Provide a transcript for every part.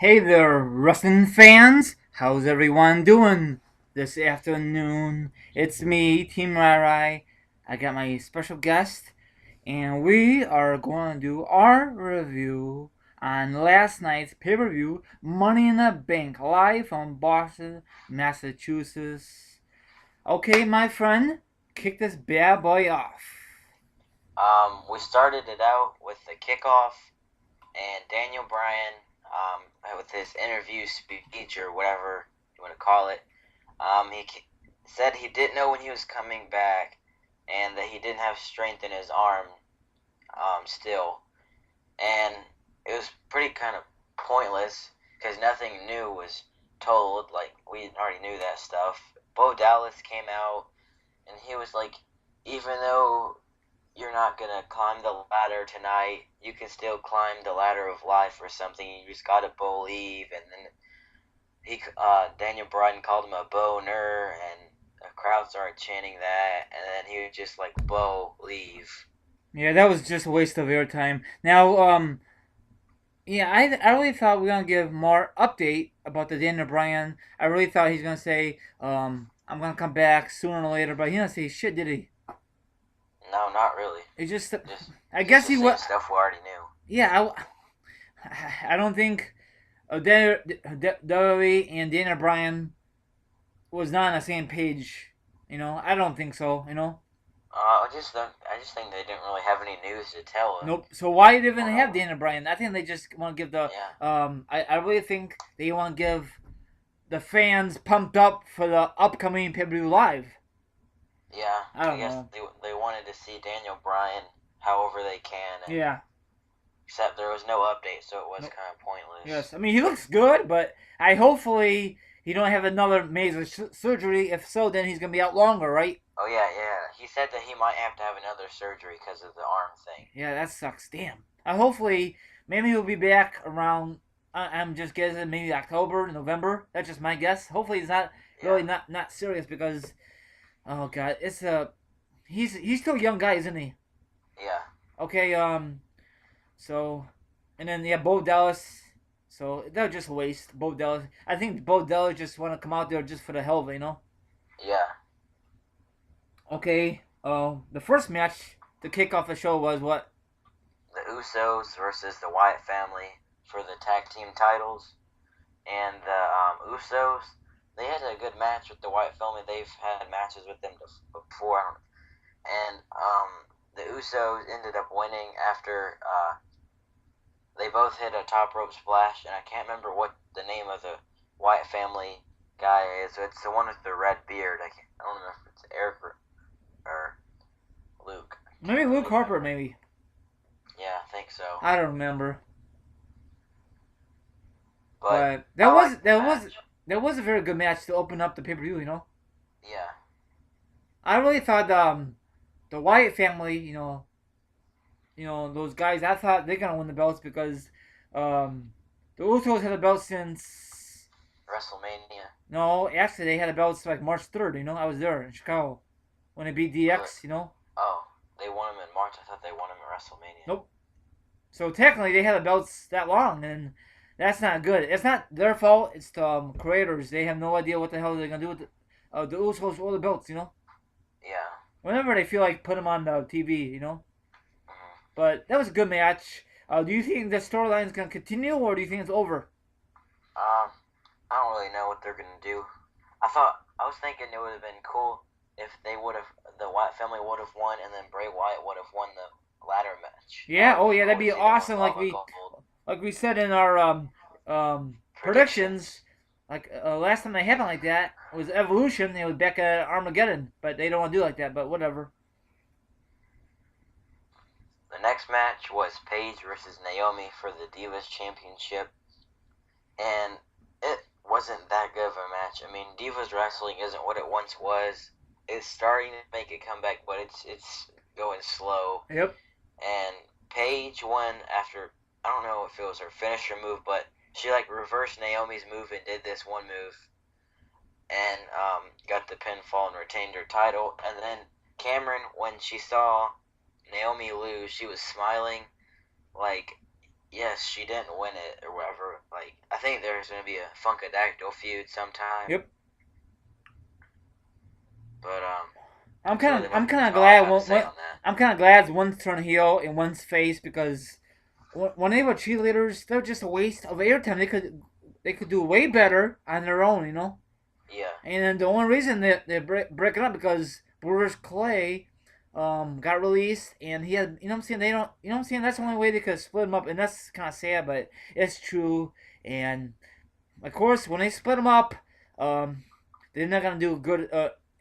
Hey there, wrestling fans! How's everyone doing this afternoon? It's me, Team Rai. I got my special guest, and we are going to do our review on last night's pay per view Money in the Bank, live from Boston, Massachusetts. Okay, my friend, kick this bad boy off. We started it out with the kickoff, and Daniel Bryan, with his interview speech or whatever you want to call it, he said he didn't know when he was coming back, and that he didn't have strength in his arm, still, and it was pretty kind of pointless because nothing new was told. Like we already knew that stuff. Bo Dallas came out, and he was like, even though you're not gonna climb the ladder tonight. You can still climb the ladder of life or something. You just gotta believe. And then Daniel Bryan called him a boner, and the crowd started chanting that. And then he was just like, "Bo, leave." Yeah, that was just a waste of airtime. Now, yeah, I really thought we were gonna give more update about the Daniel Bryan. I really thought he's gonna say, I'm gonna come back sooner or later, but he didn't say shit, did he? No, not really. It just, Just, I just guess the he same was. stuff we already knew. Yeah, I don't think WWE and Daniel Bryan was not on the same page. I don't think so. I just think they didn't really have any news to tell him. Nope. So why even Or have no. Daniel Bryan? I think they just want to give the. Yeah, I really think they want to give the fans pumped up for the upcoming pay per view live. yeah. I I don't guess know. they wanted to see Daniel Bryan however they can, and Yeah. except there was no update, so it was Nope. kind of pointless. Yes. I mean, he looks good, but I hopefully he don't have another major surgery. If so, then he's gonna be out longer, right? Oh yeah, yeah. He said that he might have to have another surgery because of the arm thing. Yeah, that sucks. Damn. Hopefully, maybe he'll be back around. I'm just guessing maybe October, November. That's just my guess. Hopefully, it's not Yeah, really not serious because oh god, it's a he's still a young guy, isn't he? yeah, Okay. So, and then yeah, Bo Dallas. So that was just a waste. Bo Dallas. I think Bo Dallas just want to come out there just for the hell of it. yeah. Okay. The first match to kick off the show was what? The Usos versus the Wyatt family for the tag team titles, and the Usos. They had a good match with the Wyatt family. They've had matches with them before, and the Usos ended up winning after they both hit a top rope splash, and I can't remember what the name of the Wyatt family guy is. It's the one with the red beard. I don't know if it's Eric or Luke. I can't Maybe Luke really Harper. remember. Maybe Yeah, I think so. I don't remember. But But I liked the match. that was a very good match to open up the pay per view. Yeah, I really thought the Wyatt family, those guys. I thought they're gonna win the belts because the Usos had the belts since WrestleMania. no, actually they had the belts like March 3rd. I was there in Chicago when they beat DX. Oh, they won him in March. I thought they won him at WrestleMania. Nope. So technically they had the belts that long, and that's not good. It's not their fault. It's the creators. They have no idea what the hell they're gonna do with the Usos or the belts. Yeah. Whenever they feel like put them on the TV. Mm-hmm. But that was a good match. Do you think the storyline is gonna continue, or do you think it's over? Um, I don't really know what they're gonna do. I was thinking it would have been cool if the Wyatt family would have won, and then Bray Wyatt would have won the ladder match. That Yeah. would have Oh been yeah, that'd cool to be see them with awesome. all the gold Like we said in our predictions. predictions. Like last time they happened like that was Evolution. They was back at Armageddon, but they don't want to do like that. But whatever. The next match was Paige versus Naomi for the Divas Championship, and it wasn't that good of a match. I mean, Divas wrestling isn't what it once was. It's starting to make a comeback, but it's going slow. Yep. And Paige won after, I don't know if it was her finisher move, but she like reversed Naomi's move and did this one move, and got the pinfall and retained her title. And then Cameron, when she saw Naomi lose, she was smiling like yes, she didn't win it or whatever. Like, I think there's gonna be a Funkadactyl feud sometime. Yep. But I'm that's really I'm kind of all I glad got to say on that. I'm kind of glad one's turned heel and one's face because when they were cheerleaders, they're just a waste of airtime. They could do way better on their own, you know. Yeah. And then the only reason they're breaking up because Brewers Clay got released and he had, you know what I'm saying, they don't, you know what I'm saying, that's the only way they could split him up, and that's kind of sad, but it's true. And of course when they split him up, um they're not gonna do good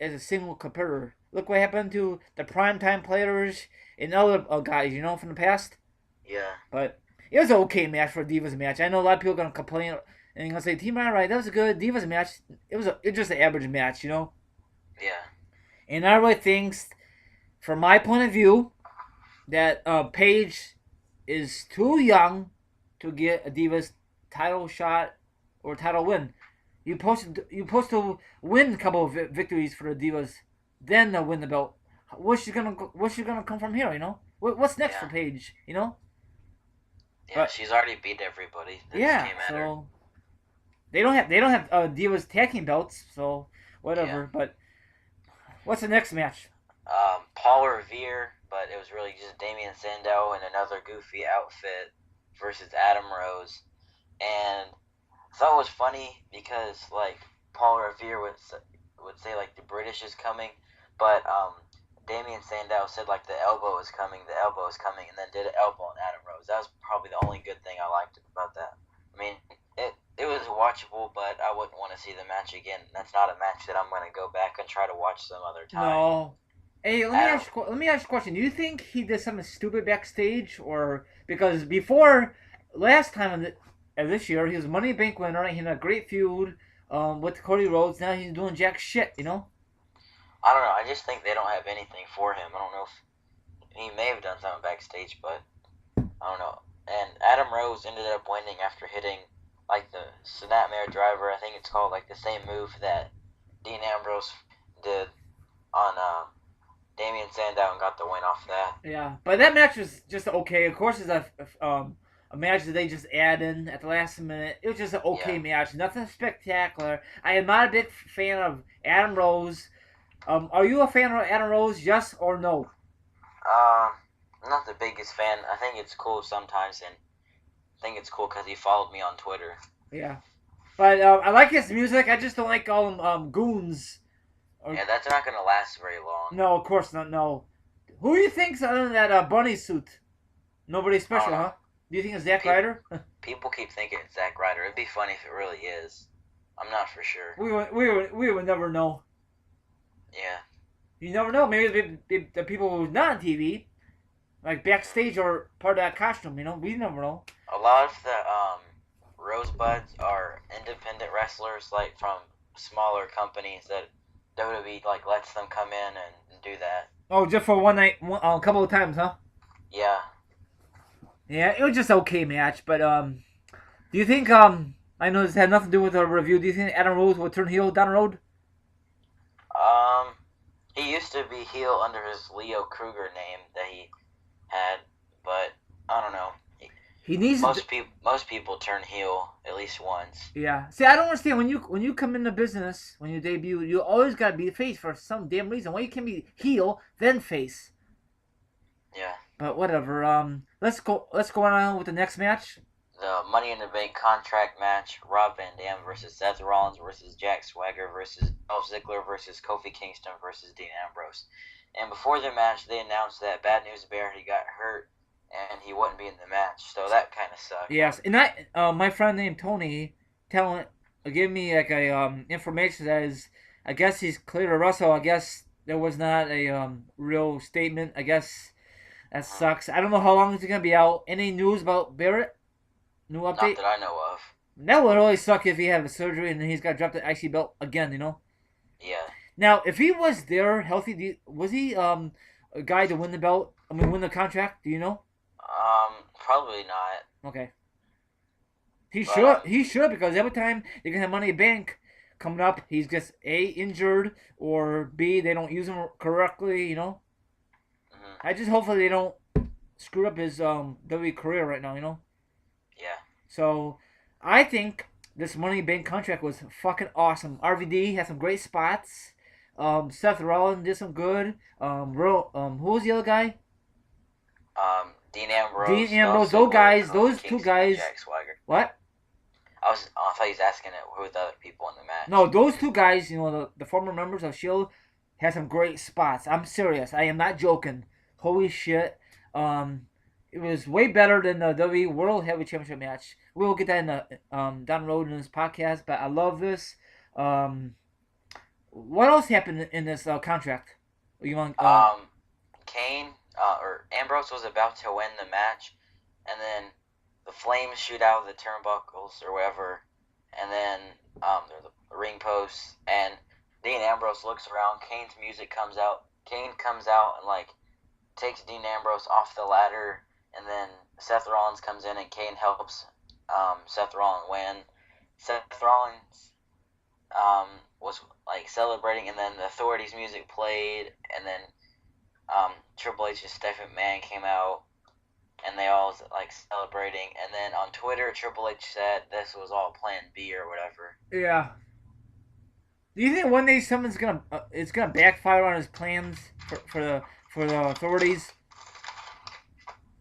as a single competitor. Look what happened to the primetime players and other guys, you know, from the past. Yeah. But it was an okay match for a Divas match. I know a lot of people are gonna complain and gonna say, "Team Right, that was a good Divas match." It was just an average match, you know. Yeah. And I really think, from my point of view, that Paige is too young to get a Divas title shot or title win. You supposed to win a couple of victories for the Divas, then they'll win the belt. What's she gonna come from here? You know, what's next for Paige? You know. Yeah, she's already beat everybody. Yeah, so they don't have Divas tag team belts, so whatever. Yeah. But what's the next match? Paul Revere, but it was really just Damien Sandow in another goofy outfit versus Adam Rose, and I thought it was funny because like Paul Revere would say like the British is coming, but Damien Sandow said like the elbow is coming, and then did an elbow on Adam Rose. That was probably the only good thing I liked about that. I mean, it was watchable, but I wouldn't want to see the match again. That's not a match that I'm going to go back and try to watch some other time. No. Hey, let me ask you a question. Do you think he did something stupid backstage, or because before last time this year he was Money Bank winner, he had a great feud with Cody Rhodes. Now he's doing jack shit, you know. I don't know. I just think they don't have anything for him. I don't know if he may have done something backstage, but I don't know. And Adam Rose ended up winning after hitting like the Snapmare Driver. I think it's called, like the same move that Dean Ambrose did on Damien Sandow and got the win off that. Yeah, but that match was just okay. Of course, it's a match that they just add in at the last minute. It was just an okay match, nothing spectacular. I am not a big fan of Adam Rose. Are you a fan of Adam Rose? Yes or no? I'm not the biggest fan. I think it's cool sometimes, and I think it's cool because he followed me on Twitter. Yeah, but I like his music. I just don't like all them goons. Yeah, that's not gonna last very long. No, of course not. No. Who do you think's in that bunny suit? Nobody special, huh? Do you think it's Zack Ryder? People keep thinking it's Zack Ryder. It'd be funny if it really is. I'm not for sure. We would never know. Yeah. You never know. Maybe the people who's not on TV, like backstage or part of that costume. You know, we never know. A lot of the Rosebuds are independent wrestlers, like from smaller companies that WWE like lets them come in and do that. Oh, just for one night, a couple of times, huh? Yeah. Yeah, it was just an okay match, but do you think I know this had nothing to do with our review. Do you think Adam Rose will turn heel down the road? He used to be heel under his Leo Kruger name that he had, but I don't know. He needs most people turn heel at least once. Yeah. See, I don't understand when you come into business, when you debut, you always gotta be the face for some damn reason. Why you can't be heel then face? Yeah. But whatever. Let's go on with the next match. The Money in the Bank contract match: Rob Van Dam versus Seth Rollins versus Jack Swagger versus Dolph Ziggler versus Kofi Kingston versus Dean Ambrose. And before the match, they announced that Bad News Bear he got hurt and he wouldn't be in the match, so that kind of sucked. Yes, and my friend named Tony gave me like a information that is, I guess he's clear to wrestle. I guess there was not a real statement. I guess that sucks. I don't know how long is he gonna be out. Any news about Barrett? New update? Not that I know of. That would really suck if he had a surgery and then he's got dropped the IC belt again. You know. Yeah. Now, if he was there healthy, was he a guy to win the belt? I mean, win the contract? Do you know? Probably not. Okay. He should because every time they're gonna have Money in the Bank coming up, he's just A, injured, or B, they don't use him correctly. You know. Mm-hmm. I just hopefully they don't screw up his WWE career right now. You know. So I think this Money Bank contract was fucking awesome. RVD had some great spots. Seth Rollins did some good. Who was the other guy? Dean Ambrose, Dean Dolph Ambrose. Those Ziggler, guys. Kofi Those two Kingston, and guys. Jack Swagger. What? I thought he was asking who the other people in the match. No, those two guys. The former members of Shield had some great spots. I'm serious. I am not joking. Holy shit. It was way better than the WWE World Heavyweight Championship match. We'll get that in the down the road in this podcast. But I love this. What else happened in this contract? You want? Kane or Ambrose was about to win the match, and then the flames shoot out of the turnbuckles or whatever, and then the ring posts, and Dean Ambrose looks around. Kane's music comes out. Kane comes out and takes Dean Ambrose off the ladder, and then Seth Rollins comes in and Kane helps Seth Rollins win. Seth Rollins was celebrating, and then the Authority's music played, and then Triple H's Stephanie McMahon came out, and they all was celebrating, and then on Twitter Triple H said this was all Plan B or whatever. Yeah. Do you think one day someone's it's gonna backfire on his plans for the Authorities?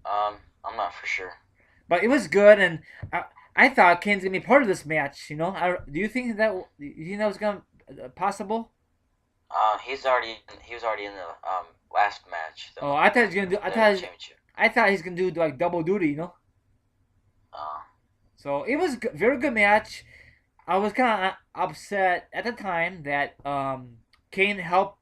I'm not for sure. But it was good, and I thought Kane's gonna be part of this match. Do you think that was gonna possible? He was already in the last match. I thought he was gonna do. I thought he's gonna do double duty. So it was very good match. I was kind of upset at the time that Kane helped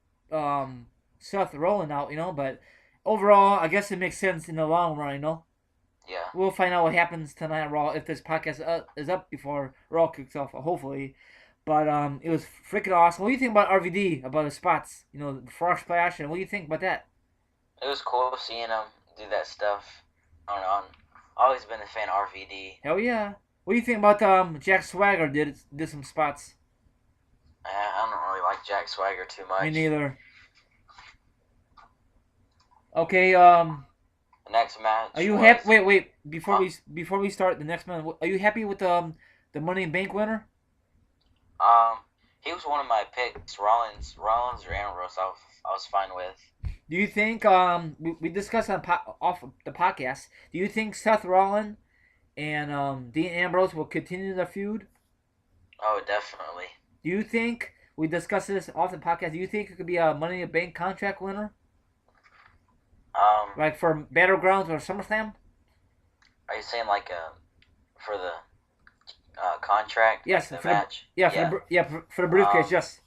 Seth Rollins out. But overall, I guess it makes sense in the long run. Yeah. We'll find out what happens tonight at Raw if this podcast is up before Raw kicks off, hopefully. But it was freaking awesome. What do you think about RVD, about the spots? The frog splash, and what do you think about that? It was cool seeing him do that stuff. I don't know. I've always been a fan of RVD. Hell yeah. What do you think about Jack Swagger did some spots? I don't really like Jack Swagger too much. Me neither. Okay, the next match. Are you happy? Wait. Before we start the next match, are you happy with the Money in Bank winner? He was one of my picks. Rollins or Ambrose. I was fine with. Do you think we discussed off the podcast? Do you think Seth Rollins and Dean Ambrose will continue the feud? Oh, definitely. Do you think we discussed this off the podcast? Do you think it could be a Money in the Bank contract winner? For Battlegrounds or SummerSlam? Are you saying for the contract? Yes, the for match. For the briefcase. Yes.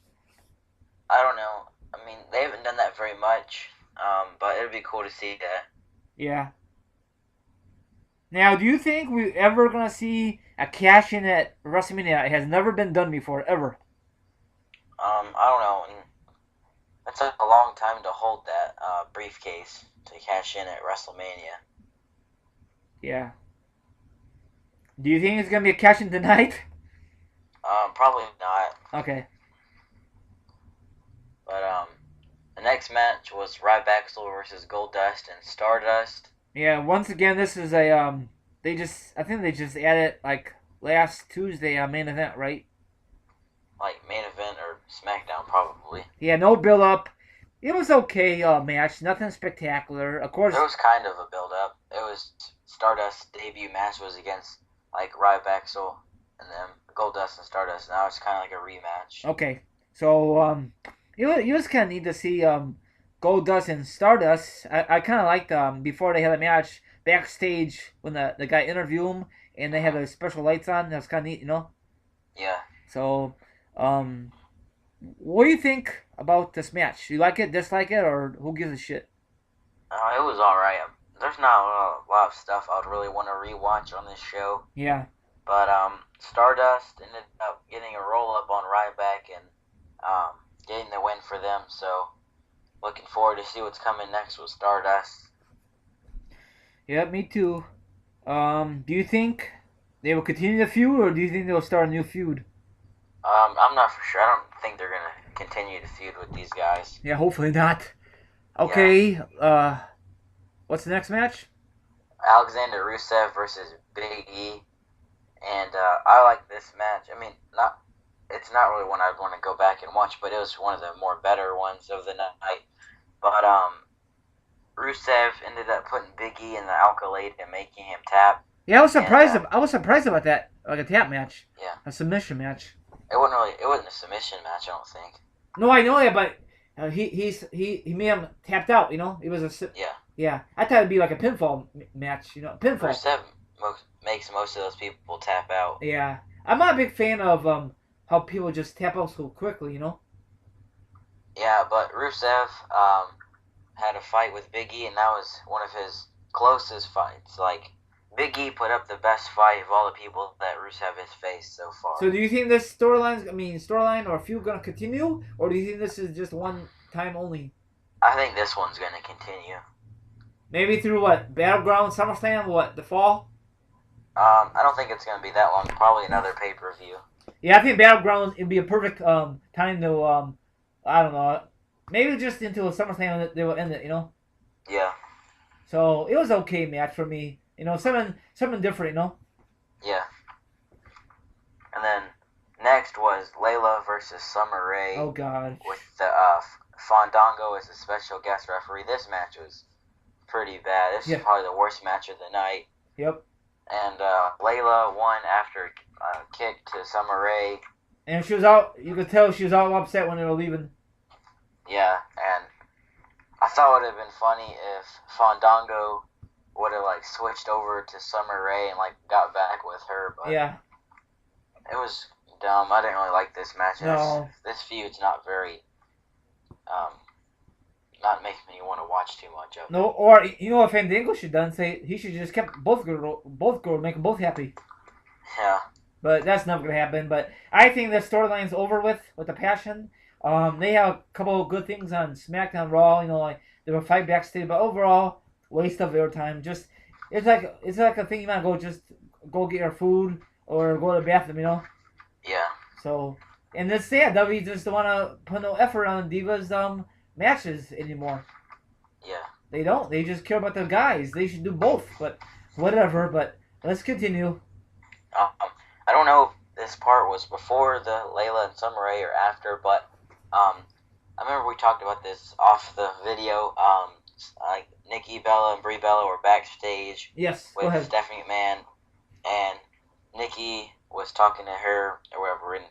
I don't know. I mean, they haven't done that very much. But it'd be cool to see that. Yeah. Now, do you think we're ever gonna see a cash in at WrestleMania? It has never been done before, ever. I don't know. That's a long time to hold that briefcase to cash in at WrestleMania. Yeah. Do you think it's gonna be a cash in tonight? Probably not. Okay. But the next match was Ryback versus Goldust and Stardust. Yeah. Once again, this is a I think they just added last Tuesday main event, right? Main event or SmackDown, probably. Yeah. No build up. It was okay match. Nothing spectacular. Of course. There was kind of a build up. It was Stardust's debut match was against Ryback and then Goldust and Stardust. Now it's kind of like a rematch. Okay. So you just kind of need to see Goldust and Stardust. I kind of liked before they had a match backstage when the guy interviewed him and they had the special lights on. That was kind of neat, Yeah. So, what do you think about this match? You like it, dislike it, or who gives a shit? It was alright. There's not a lot of stuff I'd really want to rewatch on this show. Yeah. But Stardust ended up getting a roll up on Ryback and getting the win for them. So looking forward to see what's coming next with Stardust. Yeah, me too. Do you think they will continue the feud, or do you think they'll start a new feud? I'm not for sure. I don't think they're gonna continue to feud with these guys. Yeah, hopefully not. Okay. Yeah. What's the next match? Alexander Rusev versus Big E. And I like this match. I mean, it's not really one I'd want to go back and watch, but it was one of the more better ones of the night. But Rusev ended up putting Big E in the Alkalade and making him tap. Yeah, I was surprised. I was surprised about that, like a tap match. Yeah, a submission match. It wasn't a submission match, I don't think. No, I know that, but he made him tapped out. It was a yeah. I thought it'd be like a pinfall match. Pinfall. Rusev makes most of those people tap out. Yeah, I'm not a big fan of how people just tap out so quickly. Yeah, but Rusev had a fight with Big E, and that was one of his closest fights. Like, Big E put up the best fight of all the people that Rusev has faced so far. So do you think this storyline or feud gonna continue, or do you think this is just one time only? I think this one's gonna continue. Maybe through what? Battleground, SummerSlam, what? The fall? I don't think it's gonna be that long. Probably another pay-per-view. Yeah, I think Battleground would be a perfect time to I don't know, maybe just into a SummerSlam they will end it. Yeah. So it was okay match for me. Something different. Yeah. And then next was Layla versus Summer Rae. Oh God. With the Fandango as a special guest referee. This match was pretty bad. This is probably the worst match of the night. Yep. And Layla won after a kick to Summer Rae. And she was out. You could tell she was all upset when they were leaving. Yeah, and I thought it would have been funny if Fandango would have switched over to Summer Rae and got back with her, but yeah, it was dumb. I didn't really like this match. No. This feud's not very not making me want to watch too much of it. No, or what Fandango should done? Say he should just kept both girls, make them both happy. Yeah. But that's never gonna happen. But I think the storyline's over with the Passion. They have a couple of good things on SmackDown, Raw. They were fight backstage, but overall, waste of their time. Just it's like a thing you might go get your food or go to the bathroom. Yeah. So, and it's sad. WWE just don't want to put no effort on Divas matches anymore. Yeah. They don't. They just care about the guys. They should do both. But whatever. But let's continue. I don't know if this part was before the Layla and Summer Rae or after, but I remember we talked about this off the video. Nikki Bella and Brie Bella were backstage. Yes. With Stephanie McMahon, and Nikki was talking to her or whatever, and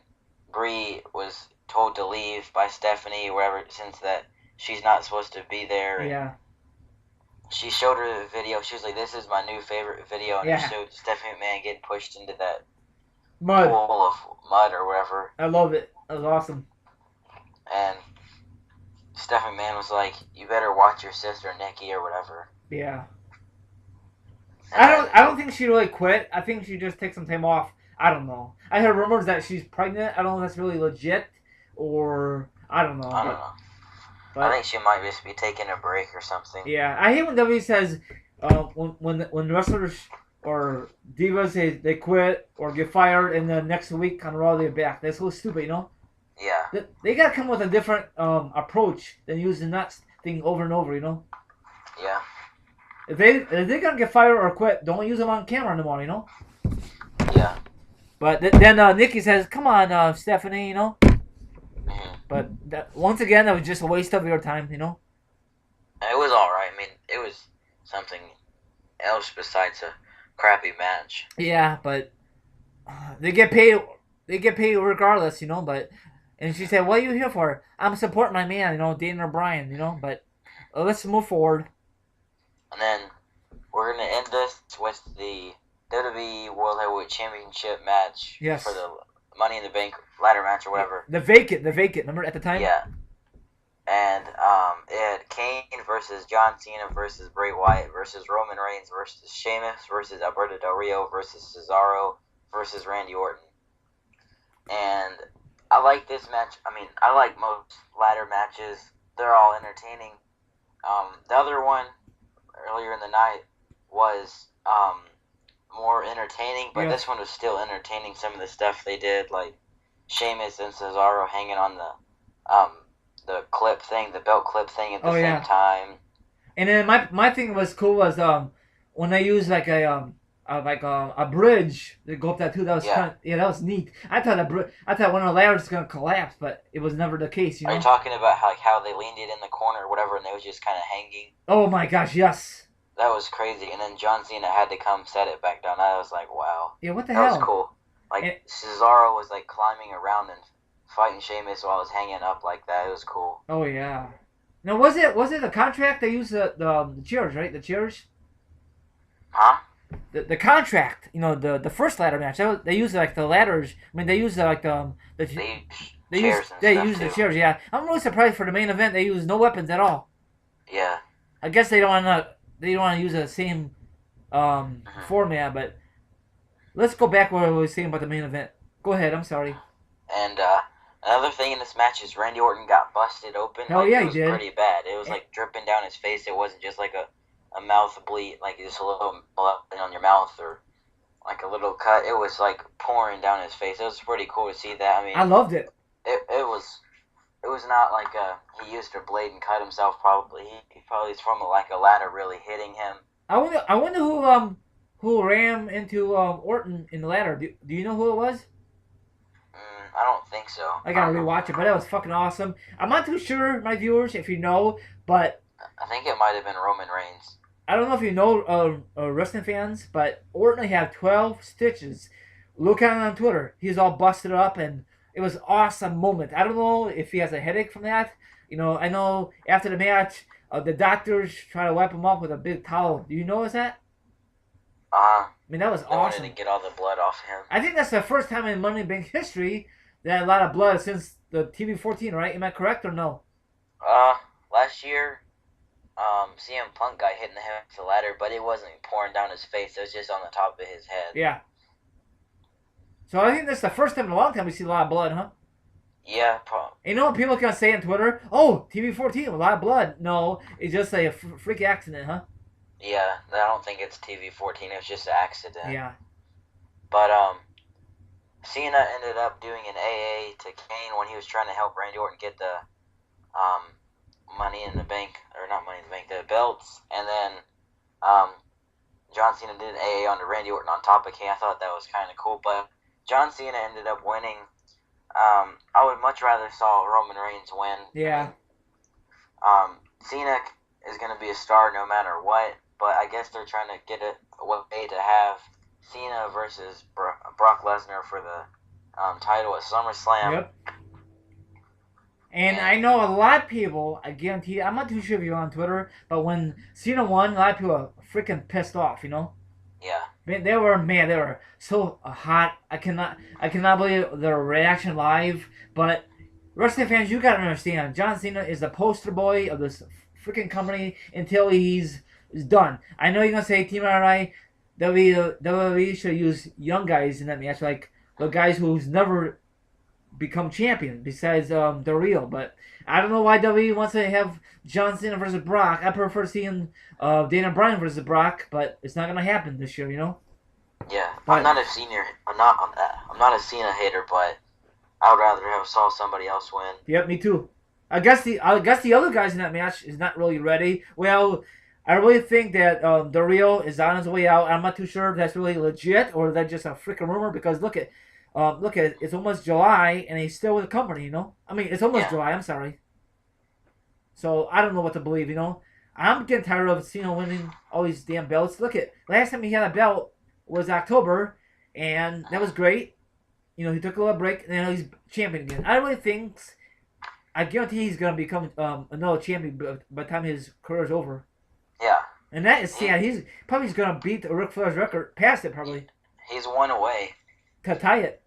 Brie was told to leave by Stephanie or whatever, since that she's not supposed to be there. Yeah. She showed her the video. She was like, "This is my new favorite video," and it showed Stephanie McMahon getting pushed into that mud pool of mud or whatever. I love it. That was awesome. And Stephanie McMahon was like, "You better watch your sister, Nikki," or whatever. Yeah. I don't think she really quit. I think she just takes some time off. I don't know. I heard rumors that she's pregnant. I don't know if that's really legit or I don't know. I don't know. But I think she might just be taking a break or something. Yeah, I hate when WWE says when wrestlers or divas they quit or get fired and then next week on Raw they're back. That's so stupid, Yeah. They gotta come with a different approach than using that thing over and over, Yeah. If they're gonna get fired or quit, don't use them on camera anymore, Yeah. But then Nikki says, "Come on, Stephanie," Mm-hmm. But once again, that was just a waste of your time, It was alright. I mean, it was something else besides a crappy match. Yeah, but they get paid. They get paid regardless, But and she said, "What are you here for?" "I'm supporting my man, Daniel Bryan, But let's move forward. And then we're gonna end this with the WWE World Heavyweight Championship match. Yes. For the Money in the Bank ladder match or whatever. The vacant. Remember at the time? Yeah. And it had Kane versus John Cena versus Bray Wyatt versus Roman Reigns versus Sheamus versus Alberto Del Rio versus Cesaro versus Randy Orton. And I like this match. I mean, I like most ladder matches. They're all entertaining. The other one earlier in the night was more entertaining, but this one was still entertaining. Some of the stuff they did, like Sheamus and Cesaro hanging on the clip thing, the belt clip thing at the same time. And then my thing was cool was when they used like a like a bridge that go up that too. That was that was neat. I thought one of the ladders was gonna collapse, but it was never the case. Are you talking about how they leaned it in the corner or whatever, and they was just kind of hanging? Oh my gosh, yes. That was crazy. And then John Cena had to come set it back down. I was like, wow. Yeah, what the hell? That was cool. Like Cesaro was like climbing around and fighting Sheamus while I was hanging up like that. It was cool. Oh yeah. Now was it the contract they used the chairs, right? The chairs. Huh? The contract, the first ladder match. They used like the ladders. I mean, they used like the they used the chairs. Yeah, I'm really surprised for the main event they used no weapons at all. Yeah. I guess they don't want to use the same format, but let's go back what I was saying about the main event. Go ahead. I'm sorry. And another thing in this match is Randy Orton got busted open. Hell yeah, he did. It was pretty bad. It was like dripping down his face. It wasn't just like a mouth bleed, like just a little blood on your mouth or like a little cut. It was like pouring down his face. It was pretty cool to see that. I mean, I loved it. It was not like he used a blade and cut himself. Probably he probably is from like a ladder really hitting him. I wonder who ran into Orton in the ladder. Do you know who it was? I don't think so. I gotta rewatch it, but that was fucking awesome. I'm not too sure, my viewers, if you know, but I think it might have been Roman Reigns. I don't know if you know wrestling fans, but Orton had 12 stitches. Look at him on Twitter. He's all busted up, and it was an awesome moment. I don't know if he has a headache from that. I know after the match, the doctors try to wipe him off with a big towel. Do you notice that? I mean, that was awesome. Wanted to get all the blood off him. I think that's the first time in Money in the Bank history that a lot of blood since the TV14, right? Am I correct or no? Last year, CM Punk got hit in the head with the ladder, but it wasn't pouring down his face. It was just on the top of his head. Yeah. So I think that's the first time in a long time we see a lot of blood, huh? Yeah, probably. You know what people can say on Twitter? Oh, TV14, a lot of blood. No, it's just a freak accident, huh? Yeah, I don't think it's TV14. It was just an accident. Yeah. But, Cena ended up doing an AA to Kane when he was trying to help Randy Orton get the, Money in the Bank, or not Money in the Bank, the belts. And then, John Cena did an AA on Randy Orton on top of Kane. I thought that was kind of cool. But John Cena ended up winning. I would much rather saw Roman Reigns win. Yeah. Cena is going to be a star no matter what, but I guess they're trying to get a way to have Cena versus Brock Lesnar for the title at SummerSlam. Yep. And I know a lot of people, I guarantee you, I'm not too sure if you're on Twitter, but when Cena won, a lot of people are freaking pissed off, Yeah. Man, they were mad. They were so hot. I cannot believe their reaction live. But wrestling fans, you gotta understand, John Cena is the poster boy of this freaking company until he's done. I know you're gonna say Team RI, WWE should use young guys in that match, like the guys who's never become champion besides the real. But I don't know why WWE wants to have John Cena versus Brock. I prefer seeing Daniel Bryan versus Brock, but it's not gonna happen this year, Yeah, but I'm not a Cena hater, but I would rather have saw somebody else win. Yep, me too. I guess the other guys in that match is not really ready. Well, I really think that the real is on his way out. I'm not too sure if that's really legit or that's just a freaking rumor, because look at it's almost July and he's still with the company, I mean, it's almost July, I'm sorry. So I don't know what to believe, I'm getting tired of Cena winning all these damn belts. Look at last time he had a belt was October, and that was great. He took a little break, and then he's champion again. I guarantee he's gonna become another champion by the time his career is over. Yeah. And that is sad. He's probably gonna beat Ric Flair's record, past it probably. He's one away to tie it.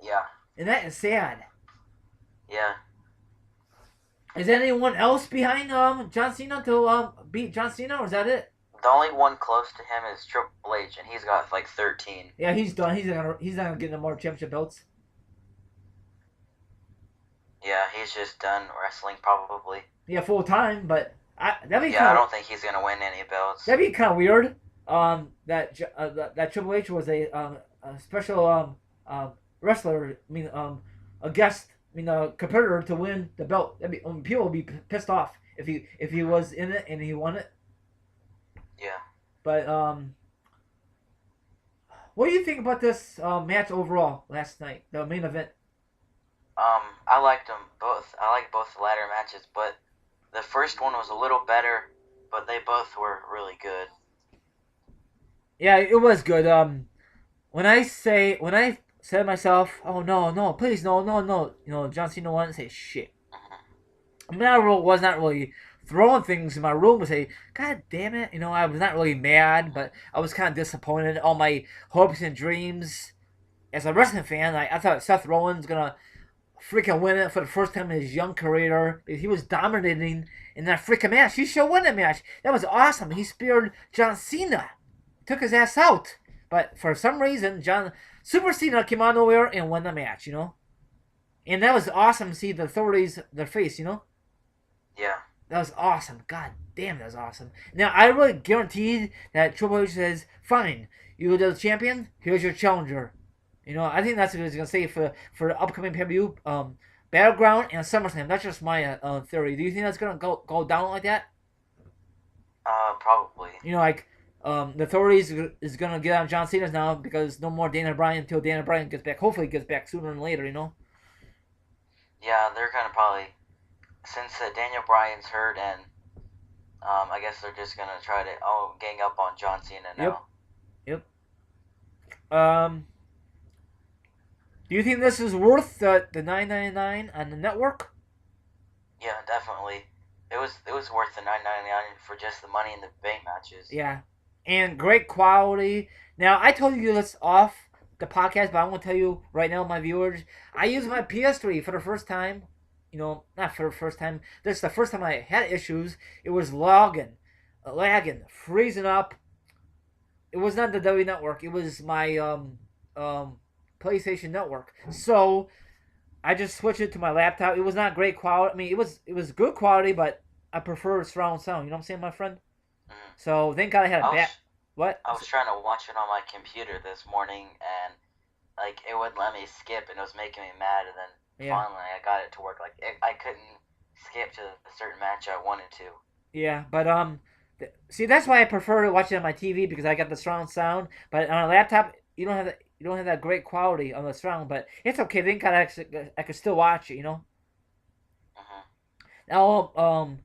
Yeah. And that is sad. Yeah. Is there anyone else behind John Cena to beat John Cena, or is that it? The only one close to him is Triple H, and he's got like 13. Yeah, he's done. He's not gonna get no more championship belts. Yeah, he's just done wrestling probably. Yeah, full time, but that'd be I don't think he's gonna win any belts. That'd be kind of weird. That Triple H was a special wrestler. I mean, a guest. I mean, a competitor to win the belt. People would be pissed off if he was in it and he won it. Yeah. But What do you think about this match overall last night, the main event? I liked them both. I like both the ladder matches, but the first one was a little better, but they both were really good. Yeah, it was good. When I said to myself, "Oh no, no, please, no, no, no," John Cena wanted to say shit. I mean, I was not really throwing things in my room and say, "God damn it," I was not really mad, but I was kind of disappointed. All my hopes and dreams as a wrestling fan, I thought Seth Rollins gonna freaking win it for the first time in his young career. He was dominating in that freaking match. He should win that match. That was awesome. He speared John Cena, took his ass out. But for some reason, Super Cena came out of nowhere and won the match. And that was awesome to see the authorities, their face. Yeah. That was awesome. God damn, that was awesome. Now, I really guaranteed that Triple H says, fine, you're the champion, here's your challenger. I think that's what he's going to say for the upcoming pay-per-view, Battleground and SummerSlam. That's just my theory. Do you think that's going to go down like that? Probably. Like, the authorities is going to get on John Cena's now because no more Daniel Bryan until Daniel Bryan gets back. Hopefully he gets back sooner than later, Yeah, they're going to probably, since Daniel Bryan's hurt, and I guess they're just going to try to gang up on John Cena now. Yep. Do you think this is worth the $9.99 on the network? Yeah, definitely. It was worth the $9.99 for just the Money in the Bank matches. Yeah, and great quality. Now, I told you this off the podcast, but I want to tell you right now, my viewers, I used my PS3 for the first time. Not for the first time. This is the first time I had issues. It was lagging, freezing up. It was not the W network. It was my PlayStation network. So I just switched it to my laptop. It was not great quality. I mean, it was good quality, but I prefer surround sound. You know what I'm saying, my friend? Mm-hmm. So thank God I had a bat. What? I was trying to watch it on my computer this morning, and it wouldn't let me skip, and it was making me mad. And then finally, I got it to work. I couldn't skip to a certain match I wanted to. Yeah, but see, that's why I prefer watching it on my TV because I got the surround sound. But on a laptop, you don't have that great quality on the surround. But it's okay. Thank God I could still watch it. Mm-hmm. Now,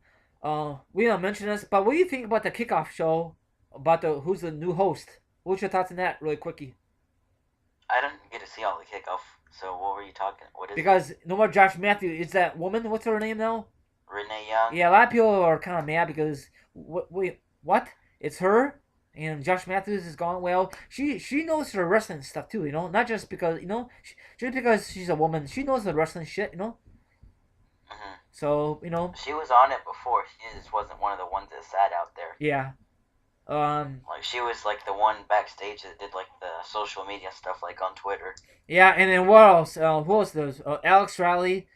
we don't mention this, but what do you think about the kickoff show? About who's the new host? What's your thoughts on that, really quickie? I didn't get to see all the kickoff. So what were you talking? What is because no more Josh Matthews. It's that woman. What's her name now? Renee Young. Yeah, a lot of people are kind of mad because what? It's her and Josh Matthews is gone. Well, she knows her wrestling stuff too. Not just because just because she's a woman. She knows the wrestling shit. Mm-hmm. So she was on it before. She just wasn't one of the ones that sat out there. Yeah. She was the one backstage that did the social media stuff on Twitter. Yeah, and then what else? Who else? Those Alex Riley,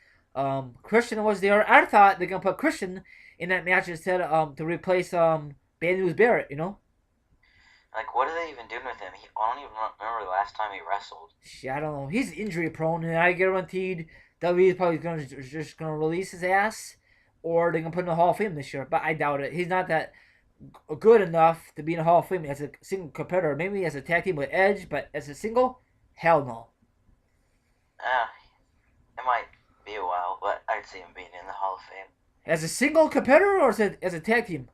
Christian was there. I thought they're gonna put Christian in that match instead to replace Bad News Barrett. What are they even doing with him? I don't even remember the last time he wrestled. I don't know. He's injury prone, and I guaranteed WWE is probably just gonna release his ass, or they're gonna put him in the Hall of Fame this year. But I doubt it. He's not that good enough to be in the Hall of Fame as a single competitor. Maybe as a tag team with Edge, but as a single, hell no. It might be a while, but I'd see him being in the Hall of Fame. As a single competitor or as a tag team?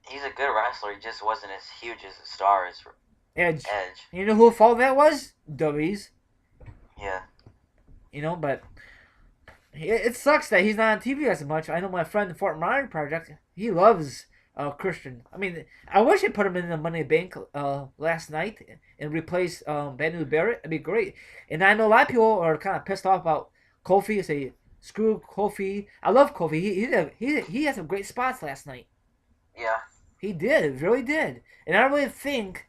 He's a good wrestler. He just wasn't as huge as a star as Edge. You know whose fault that was? W's. Yeah. But it sucks that he's not on TV as much. I know my friend Fort Myers Project, he loves Christian. I mean, I wish they put him in the Money Bank last night and replace Bad News Barrett. It'd be great. And I know a lot of people are kind of pissed off about Kofi. Say screw Kofi. I love Kofi. He had some great spots last night. Yeah. He did, really did. And I really think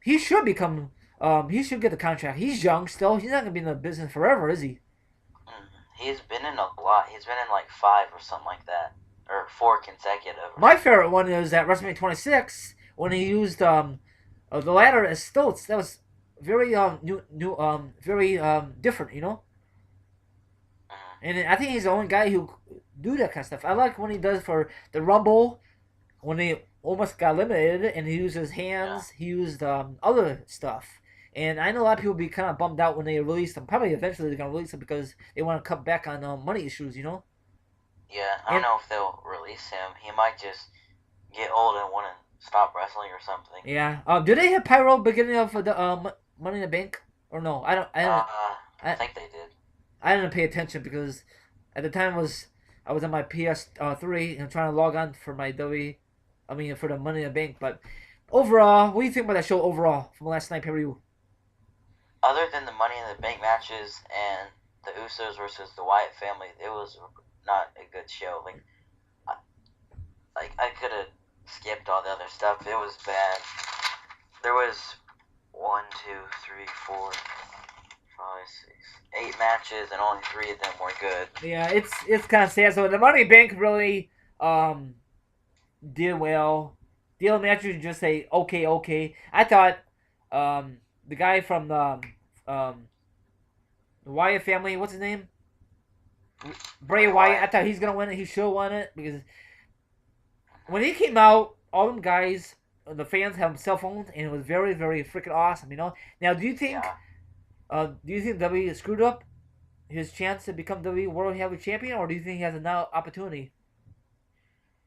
he should become. He should get the contract. He's young still. He's not gonna be in the business forever, is he? He's been in a lot. He's been in 5 or something like that. Or 4 consecutive. My favorite one is at WrestleMania 26 when he used the ladder as stilts. That was very very different. And I think he's the only guy who do that kind of stuff. I like when he does for the Rumble when almost got eliminated, and he used his hands. He used other stuff. And I know a lot of people be kind of bummed out when they release them. Probably eventually they're gonna release them because they want to cut back on money issues, you know. Yeah, I don't know if they'll release him. He might just get old and want to stop wrestling or something. Yeah. Do they have pyro beginning of the Money in the Bank or no? I don't. I think they did. I didn't pay attention because at the time I was on my PS3 and trying to log on for my for the Money in the Bank. But overall, what do you think about that show overall from last night pay-per-view? Other than the Money in the Bank matches and the Usos versus the Wyatt family, it was not a good show. I could have skipped all the other stuff. It was bad. There was 1, 2, 3, 4, 5, 6, 8 matches, and only 3 of them were good. Yeah, it's kind of sad. So the Money in the Bank really did well. The other matches just say okay. I thought the guy from the Wyatt family, what's his name? Bray Wyatt. I thought he's gonna win it. He should have won it because when he came out, all them guys, the fans have cell phones, and it was very, very freaking awesome. You know. Now, do you think WWE screwed up his chance to become WWE World Heavyweight Champion, or do you think he has another opportunity?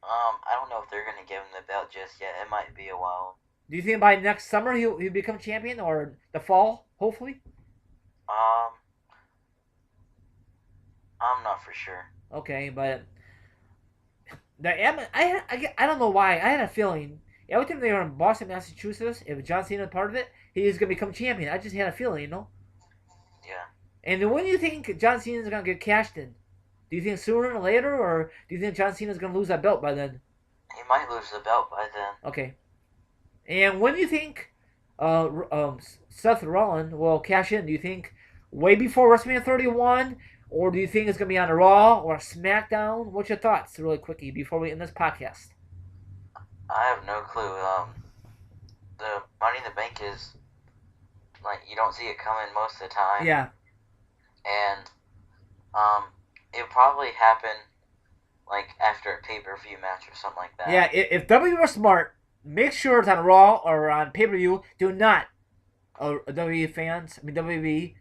I don't know if they're gonna give him the belt just yet. It might be a while. Do you think by next summer he'll become champion, or the fall, hopefully? I'm not for sure. Okay, but I don't know why. I had a feeling every time they were in Boston, Massachusetts, if John Cena was part of it, he was gonna become champion. I just had a feeling, you know. Yeah. And when do you think John Cena is gonna get cashed in? Do you think sooner or later, or do you think John Cena is gonna lose that belt by then? He might lose the belt by then. Okay. And when do you think Seth Rollins will cash in? Do you think way before WrestleMania 31? Or do you think it's going to be on a Raw or a SmackDown? What's your thoughts, really quickly, before we end this podcast? I have no clue. The Money in the Bank is, you don't see it coming most of the time. Yeah. And, it'll probably happen, after a pay-per-view match or something like that. Yeah, if WWE were smart, make sure it's on Raw or on pay-per-view. Do not, WWE fans, WWE,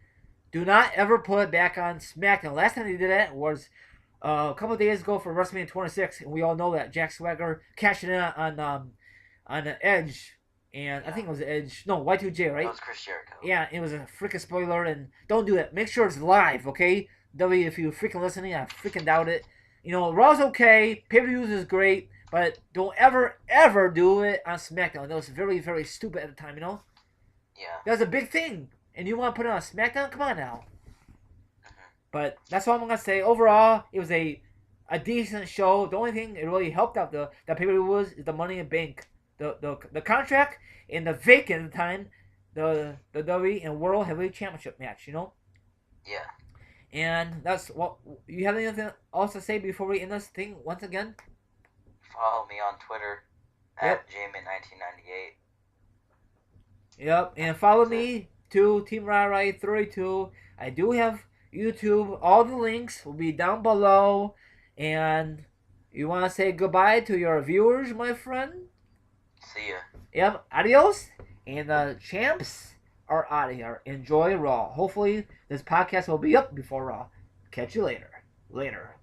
do not ever put it back on SmackDown. Last time they did that was a couple of days ago for WrestleMania 26, and we all know that Jack Swagger cashed in on Edge, and I think it was Edge. No, Y2J, right? It was Chris Jericho. Yeah, it was a freaking spoiler, and don't do that. Make sure it's live, okay? W, if you're freaking listening, I freaking doubt it. You know, Raw's okay, pay-per-views is great, but don't ever do it on SmackDown. That was very, very stupid at the time, you know? Yeah. That was a big thing. And you want to put it on SmackDown? Come on now. But that's all I'm going to say. Overall, it was a decent show. The only thing it really helped out the pay-per-view was the Money in the Bank. The contract and the vacant at the time, the WWE and World Heavyweight Championship match, you know? Yeah. And that's what... You have anything else to say before we end this thing once again? Follow me on Twitter at Jamin1998. Yep, and follow me to Team Rai 32. I do have YouTube. All the links will be down below. And you want to say goodbye to your viewers, my friend? See ya. Yep, adios. And the champs are out of here. Enjoy Raw. Hopefully, this podcast will be up before Raw. Catch you later. Later.